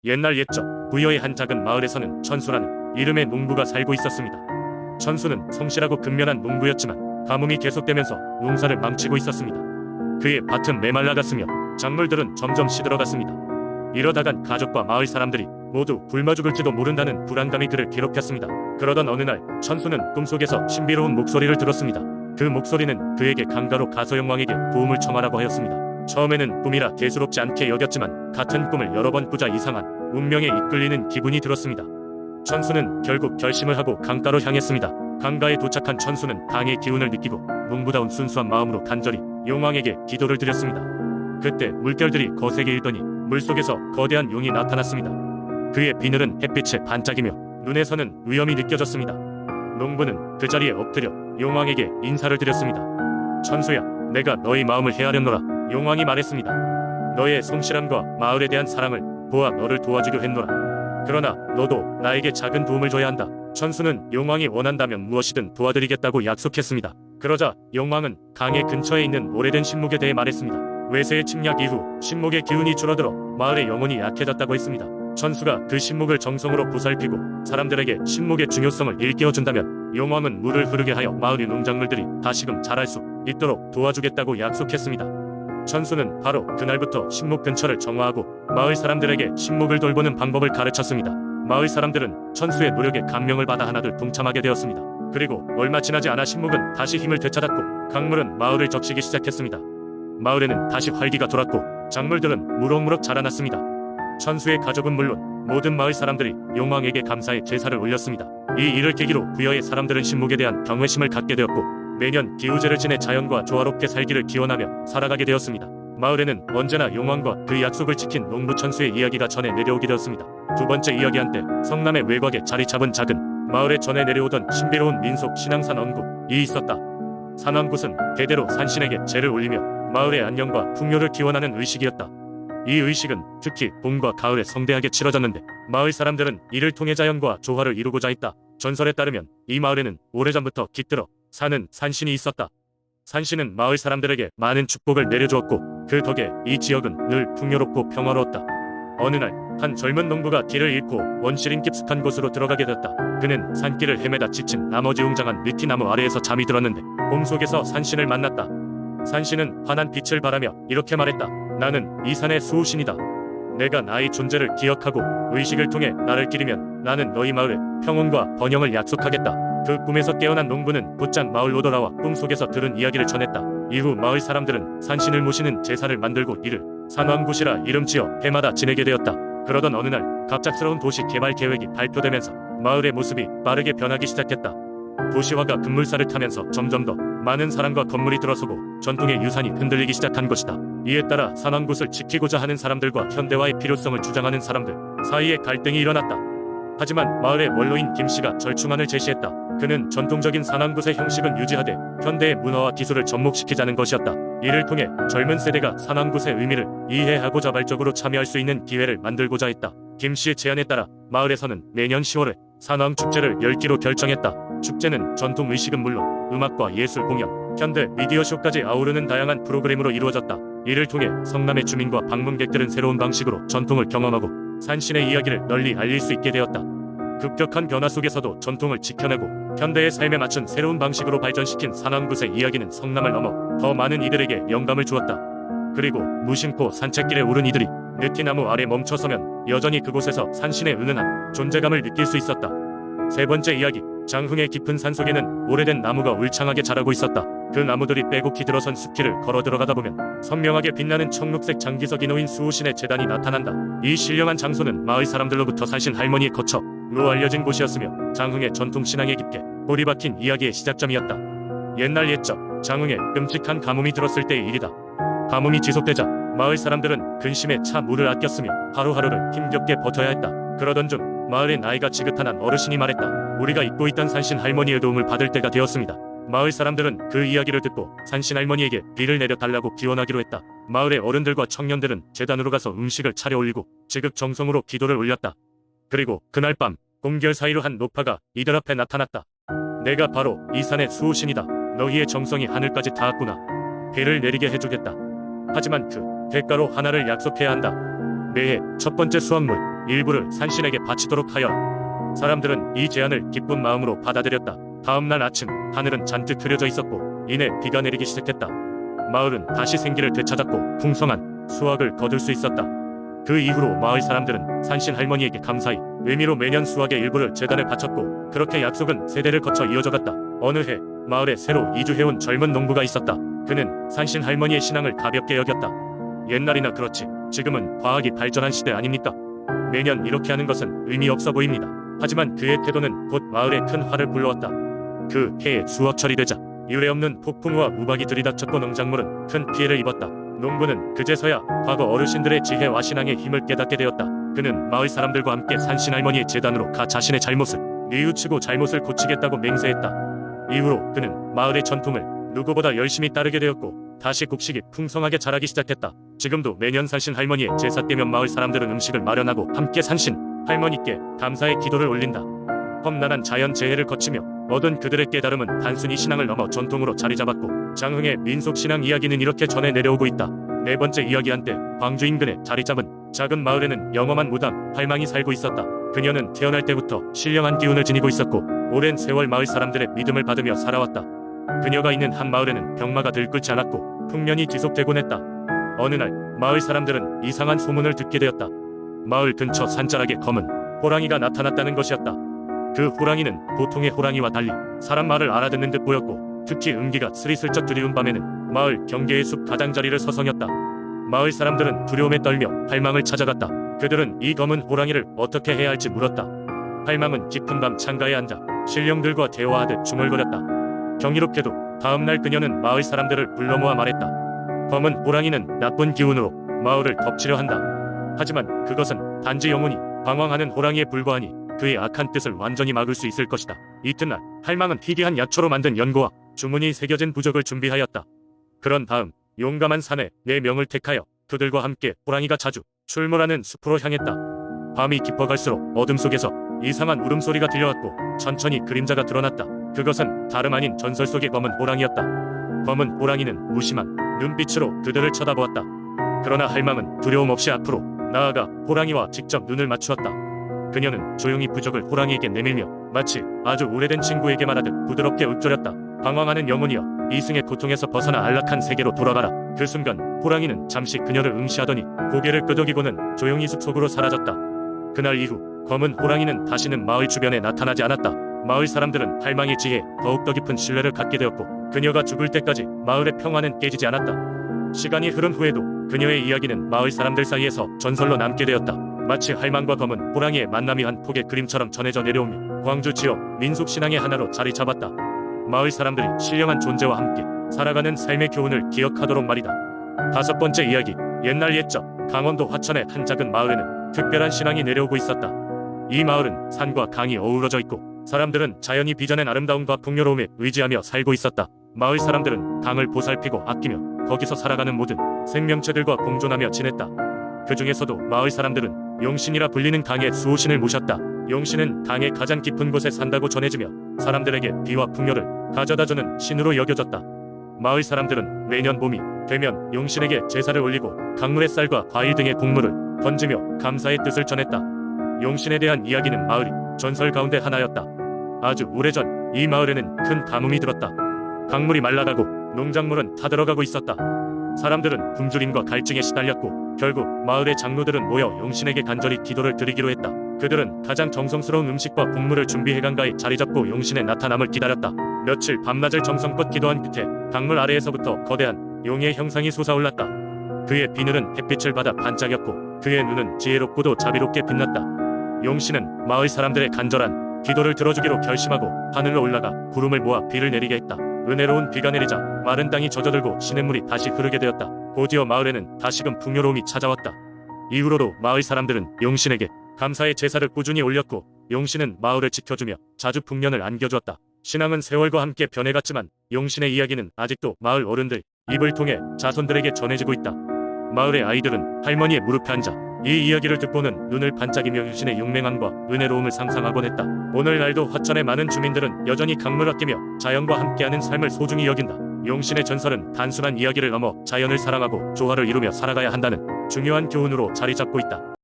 옛날 옛적 부여의 한 작은 마을에서는 천수라는 이름의 농부가 살고 있었습니다. 천수는 성실하고 근면한 농부였지만 가뭄이 계속되면서 농사를 망치고 있었습니다. 그의 밭은 메말라갔으며 작물들은 점점 시들어갔습니다. 이러다간 가족과 마을 사람들이 모두 굶어 죽을지도 모른다는 불안감이 그를 괴롭혔습니다. 그러던 어느 날 천수는 꿈속에서 신비로운 목소리를 들었습니다. 그 목소리는 그에게 강가로 가서 영왕에게 도움을 청하라고 하였습니다. 처음에는 꿈이라 대수롭지 않게 여겼지만 같은 꿈을 여러 번 꾸자 이상한 운명에 이끌리는 기분이 들었습니다. 천수는 결국 결심을 하고 강가로 향했습니다. 강가에 도착한 천수는 강의 기운을 느끼고 농부다운 순수한 마음으로 간절히 용왕에게 기도를 드렸습니다. 그때 물결들이 거세게 일더니 물속에서 거대한 용이 나타났습니다. 그의 비늘은 햇빛에 반짝이며 눈에서는 위험이 느껴졌습니다. 농부는 그 자리에 엎드려 용왕에게 인사를 드렸습니다. 천수야, 내가 너의 마음을 헤아렸노라. 용왕이 말했습니다. 너의 성실함과 마을에 대한 사랑을 보아 너를 도와주려 했노라. 그러나 너도 나에게 작은 도움을 줘야 한다. 천수는 용왕이 원한다면 무엇이든 도와드리겠다고 약속했습니다. 그러자 용왕은 강의 근처에 있는 오래된 신목에 대해 말했습니다. 외세의 침략 이후 신목의 기운이 줄어들어 마을의 영혼이 약해졌다고 했습니다. 천수가 그 신목을 정성으로 보살피고 사람들에게 신목의 중요성을 일깨워준다면 용왕은 물을 흐르게 하여 마을의 농작물들이 다시금 자랄 수 있도록 도와주겠다고 약속했습니다. 천수는 바로 그날부터 신목 근처를 정화하고 마을 사람들에게 신목을 돌보는 방법을 가르쳤습니다. 마을 사람들은 천수의 노력에 감명을 받아 하나둘 동참하게 되었습니다. 그리고 얼마 지나지 않아 신목은 다시 힘을 되찾았고 강물은 마을을 적시기 시작했습니다. 마을에는 다시 활기가 돌았고 작물들은 무럭무럭 자라났습니다. 천수의 가족은 물론 모든 마을 사람들이 용왕에게 감사의 제사를 올렸습니다. 이 일을 계기로 부여의 사람들은 신목에 대한 경외심을 갖게 되었고 매년 기우제를 지내 자연과 조화롭게 살기를 기원하며 살아가게 되었습니다. 마을에는 언제나 용왕과 그 약속을 지킨 농부 천수의 이야기가 전해 내려오게 되었습니다. 두 번째 이야기 한때 성남의 외곽에 자리 잡은 작은 마을에 전해 내려오던 신비로운 민속 신앙산 원굿이 있었다. 산원굿은 대대로 산신에게 제를 올리며 마을의 안녕과 풍요를 기원하는 의식이었다. 이 의식은 특히 봄과 가을에 성대하게 치러졌는데 마을 사람들은 이를 통해 자연과 조화를 이루고자 했다. 전설에 따르면 이 마을에는 오래전부터 깃들어 사는 산신이 있었다. 산신은 마을 사람들에게 많은 축복을 내려주었고 그 덕에 이 지역은 늘 풍요롭고 평화로웠다. 어느 날 한 젊은 농부가 길을 잃고 원시림 깊숙한 곳으로 들어가게 되었다. 그는 산길을 헤매다 지친 나머지 웅장한 느티나무 아래에서 잠이 들었는데 꿈속에서 산신을 만났다. 산신은 환한 빛을 발하며 이렇게 말했다. 나는 이 산의 수호신이다. 내가 나의 존재를 기억하고 의식을 통해 나를 기리면 나는 너희 마을의 평온과 번영을 약속하겠다. 그 꿈에서 깨어난 농부는 곧장 마을로 돌아와 꿈속에서 들은 이야기를 전했다. 이후 마을 사람들은 산신을 모시는 제사를 만들고 이를 산왕굿이라 이름지어 해마다 지내게 되었다. 그러던 어느 날 갑작스러운 도시 개발 계획이 발표되면서 마을의 모습이 빠르게 변하기 시작했다. 도시화가 급물살을 타면서 점점 더 많은 사람과 건물이 들어서고 전통의 유산이 흔들리기 시작한 것이다. 이에 따라 산왕굿을 지키고자 하는 사람들과 현대화의 필요성을 주장하는 사람들 사이에 갈등이 일어났다. 하지만 마을의 원로인 김씨가 절충안을 제시했다. 그는 전통적인 산왕굿의 형식은 유지하되 현대의 문화와 기술을 접목시키자는 것이었다. 이를 통해 젊은 세대가 산왕굿의 의미를 이해하고 자발적으로 참여할 수 있는 기회를 만들고자 했다. 김씨의 제안에 따라 마을에서는 매년 10월에 산왕축제를 열기로 결정했다. 축제는 전통 의식은 물론 음악과 예술 공연, 현대 미디어 쇼까지 아우르는 다양한 프로그램으로 이루어졌다. 이를 통해 성남의 주민과 방문객들은 새로운 방식으로 전통을 경험하고 산신의 이야기를 널리 알릴 수 있게 되었다. 급격한 변화 속에서도 전통을 지켜내고 현대의 삶에 맞춘 새로운 방식으로 발전시킨 산왕굿의 이야기는 성남을 넘어 더 많은 이들에게 영감을 주었다. 그리고 무심코 산책길에 오른 이들이 느티나무 아래 멈춰서면 여전히 그곳에서 산신의 은은한 존재감을 느낄 수 있었다. 세 번째 이야기, 장흥의 깊은 산속에는 오래된 나무가 울창하게 자라고 있었다. 그 나무들이 빼곡히 들어선 숲길을 걸어 들어가다 보면 선명하게 빛나는 청록색 장기석이 놓인 수호신의 제단이 나타난다. 이 신령한 장소는 마을 사람들로부터 산신 할머니에 거쳐 로 알려진 곳이었으며 장흥의 전통 신앙에 깊게 뿌리 박힌 이야기의 시작점이었다. 옛날 옛적 장흥에 끔찍한 가뭄이 들었을 때의 일이다. 가뭄이 지속되자 마을 사람들은 근심에 차 물을 아꼈으며 하루하루를 힘겹게 버텨야 했다. 그러던 중 마을의 나이가 지긋한 한 어르신이 말했다. 우리가 잊고 있던 산신 할머니의 도움을 받을 때가 되었습니다. 마을 사람들은 그 이야기를 듣고 산신 할머니에게 비를 내려달라고 기원하기로 했다. 마을의 어른들과 청년들은 제단으로 가서 음식을 차려 올리고 지극정성으로 기도를 올렸다. 그리고 그날 밤 공결 사이로 한 노파가 이들 앞에 나타났다. 내가 바로 이 산의 수호신이다. 너희의 정성이 하늘까지 닿았구나. 비를 내리게 해주겠다. 하지만 그 대가로 하나를 약속해야 한다. 매해 첫 번째 수확물 일부를 산신에게 바치도록 하여. 사람들은 이 제안을 기쁜 마음으로 받아들였다. 다음 날 아침 하늘은 잔뜩 흐려져 있었고 이내 비가 내리기 시작했다. 마을은 다시 생기를 되찾았고 풍성한 수확을 거둘 수 있었다. 그 이후로 마을 사람들은 산신 할머니에게 감사히 의미로 매년 수확의 일부를 제단에 바쳤고 그렇게 약속은 세대를 거쳐 이어져갔다. 어느 해 마을에 새로 이주해온 젊은 농부가 있었다. 그는 산신 할머니의 신앙을 가볍게 여겼다. 옛날이나 그렇지 지금은 과학이 발전한 시대 아닙니까? 매년 이렇게 하는 것은 의미 없어 보입니다. 하지만 그의 태도는 곧 마을에 큰 화를 불러왔다. 그 해에 수확철이 되자 유례없는 폭풍우와 우박이 들이닥쳤고 농작물은 큰 피해를 입었다. 농부는 그제서야 과거 어르신들의 지혜와 신앙의 힘을 깨닫게 되었다. 그는 마을 사람들과 함께 산신 할머니의 제단으로 가 자신의 잘못을 뉘우치고 잘못을 고치겠다고 맹세했다. 이후로 그는 마을의 전통을 누구보다 열심히 따르게 되었고 다시 곡식이 풍성하게 자라기 시작했다. 지금도 매년 산신 할머니의 제사 때면 마을 사람들은 음식을 마련하고 함께 산신 할머니께 감사의 기도를 올린다. 험난한 자연 재해를 거치며 얻은 그들의 깨달음은 단순히 신앙을 넘어 전통으로 자리 잡았고 장흥의 민속 신앙 이야기는 이렇게 전해 내려오고 있다. 네 번째 이야기. 한때 광주 인근에 자리 잡은 작은 마을에는 영험한 무당 할망이 살고 있었다. 그녀는 태어날 때부터 신령한 기운을 지니고 있었고 오랜 세월 마을 사람들의 믿음을 받으며 살아왔다. 그녀가 있는 한 마을에는 병마가 들끓지 않았고 풍년이 지속되곤 했다. 어느 날 마을 사람들은 이상한 소문을 듣게 되었다. 마을 근처 산자락에 검은 호랑이가 나타났다는 것이었다. 그 호랑이는 보통의 호랑이와 달리 사람 말을 알아듣는 듯 보였고 특히 음기가 스리슬쩍 들이운 밤에는 마을 경계의 숲 가장자리를 서성였다. 마을 사람들은 두려움에 떨며 할망을 찾아갔다. 그들은 이 검은 호랑이를 어떻게 해야 할지 물었다. 할망은 깊은 밤 창가에 앉아 신령들과 대화하듯 중얼거렸다. 경이롭게도 다음날 그녀는 마을 사람들을 불러 모아 말했다. 검은 호랑이는 나쁜 기운으로 마을을 덮치려 한다. 하지만 그것은 단지 영혼이 방황하는 호랑이에 불과하니 그의 악한 뜻을 완전히 막을 수 있을 것이다. 이튿날 할망은 희귀한 약초로 만든 연고와 주문이 새겨진 부적을 준비하였다. 그런 다음 용감한 사내 4명을 택하여 그들과 함께 호랑이가 자주 출몰하는 숲으로 향했다. 밤이 깊어갈수록 어둠 속에서 이상한 울음소리가 들려왔고 천천히 그림자가 드러났다. 그것은 다름 아닌 전설 속의 검은 호랑이였다. 검은 호랑이는 무심한 눈빛으로 그들을 쳐다보았다. 그러나 할망은 두려움 없이 앞으로 나아가 호랑이와 직접 눈을 맞추었다. 그녀는 조용히 부적을 호랑이에게 내밀며 마치 아주 오래된 친구에게 말하듯 부드럽게 읊조렸다. 방황하는 영혼이여, 이승의 고통에서 벗어나 안락한 세계로 돌아가라. 그 순간 호랑이는 잠시 그녀를 응시하더니 고개를 끄덕이고는 조용히 숲속으로 사라졌다. 그날 이후 검은 호랑이는 다시는 마을 주변에 나타나지 않았다. 마을 사람들은 할망의 지혜에 더욱더 깊은 신뢰를 갖게 되었고 그녀가 죽을 때까지 마을의 평화는 깨지지 않았다. 시간이 흐른 후에도 그녀의 이야기는 마을 사람들 사이에서 전설로 남게 되었다. 마치 할망과 검은 호랑이의 만남이 한 폭의 그림처럼 전해져 내려오며 광주 지역 민속신앙의 하나로 자리 잡았다. 마을 사람들이 신령한 존재와 함께 살아가는 삶의 교훈을 기억하도록 말이다. 5번째 이야기. 옛날 옛적 강원도 화천의 한 작은 마을에는 특별한 신앙이 내려오고 있었다. 이 마을은 산과 강이 어우러져 있고 사람들은 자연이 빚어낸 아름다움과 풍요로움에 의지하며 살고 있었다. 마을 사람들은 강을 보살피고 아끼며 거기서 살아가는 모든 생명체들과 공존하며 지냈다. 그 중에서도 마을 사람들은 용신이라 불리는 강의 수호신을 모셨다. 용신은 강의 가장 깊은 곳에 산다고 전해지며 사람들에게 비와 풍요를 가져다주는 신으로 여겨졌다. 마을 사람들은 매년 봄이 되면 용신에게 제사를 올리고 강물의 쌀과 과일 등의 곡물을 던지며 감사의 뜻을 전했다. 용신에 대한 이야기는 마을이 전설 가운데 하나였다. 아주 오래전 이 마을에는 큰 가뭄이 들었다. 강물이 말라가고 농작물은 타들어가고 있었다. 사람들은 굶주림과 갈증에 시달렸고 결국 마을의 장로들은 모여 용신에게 간절히 기도를 드리기로 했다. 그들은 가장 정성스러운 음식과 곡물을 준비해 강가에 자리 잡고 용신의 나타남을 기다렸다. 며칠 밤낮을 정성껏 기도한 끝에 강물 아래에서부터 거대한 용의 형상이 솟아올랐다. 그의 비늘은 햇빛을 받아 반짝였고 그의 눈은 지혜롭고도 자비롭게 빛났다. 용신은 마을 사람들의 간절한 기도를 들어주기로 결심하고 하늘로 올라가 구름을 모아 비를 내리게 했다. 은혜로운 비가 내리자 마른 땅이 젖어들고 시냇물이 다시 흐르게 되었다. 곧이어 마을에는 다시금 풍요로움이 찾아왔다. 이후로도 마을 사람들은 용신에게 감사의 제사를 꾸준히 올렸고 용신은 마을을 지켜주며 자주 풍년을 안겨주었다. 신앙은 세월과 함께 변해갔지만 용신의 이야기는 아직도 마을 어른들 입을 통해 자손들에게 전해지고 있다. 마을의 아이들은 할머니의 무릎에 앉아 이 이야기를 듣고는 눈을 반짝이며 용신의 용맹함과 은혜로움을 상상하곤 했다. 오늘날도 화천의 많은 주민들은 여전히 강물 아끼며 자연과 함께하는 삶을 소중히 여긴다. 용신의 전설은 단순한 이야기를 넘어 자연을 사랑하고 조화를 이루며 살아가야 한다는 중요한 교훈으로 자리 잡고 있다.